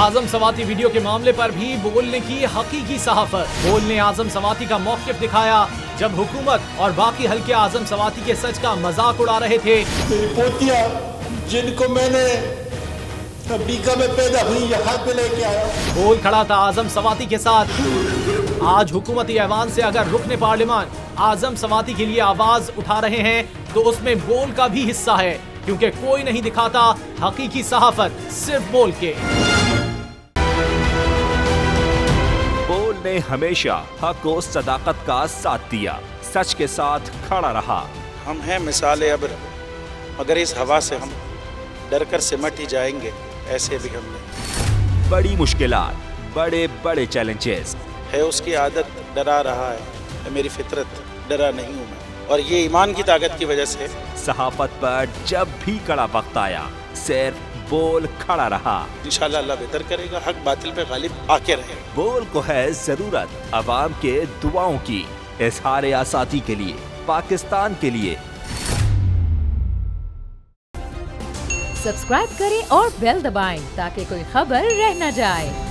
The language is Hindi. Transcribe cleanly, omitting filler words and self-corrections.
आजम सवाती वीडियो के मामले पर भी बोल ने की हकीकी सहाफत। बोल ने आजम सवाती का मौकिफ दिखाया जब हुकूमत और बाकी हल्के आजम सवाती के सच का मजाक उड़ा रहे थे। मेरी पोतियां जिनको मैंने बीका में पैदा हुई यहाँ पे लेके आया। बोल खड़ा था आजम सवाती के साथ। आज हुकूमती ऐवान से अगर रुकने पार्लियामान आजम सवाती के लिए आवाज उठा रहे हैं तो उसमें बोल का भी हिस्सा है, क्योंकि कोई नहीं दिखाता हकीकी सहाफत सिर्फ बोल के। बोल ने हमेशा हक और सदाकत का साथ दिया, सच के साथ खड़ा रहा। हम हैं मिसाल अब्र, मगर इस हवा से हम डर कर सिमट ही जाएंगे, ऐसे भी हमने। बड़ी मुश्किलात, बड़े बड़े चैलेंजेस है उसकी आदत डरा रहा है, मेरी फितरत डरा नहीं हूँ मैं, और ये ईमान की ताकत की वजह से। सहाफत पर जब भी कड़ा वक्त आया सिर्फ बोल खड़ा रहा। इंशाल्लाह अल्लाह बेहतर करेगा, हक बातिल पे गालिब आके रहेगा। बोल को है जरूरत अवाम के दुआओं की, इजहार आसाती के लिए, पाकिस्तान के लिए। सब्सक्राइब करें और बेल दबाएं ताकि कोई खबर रह न जाए।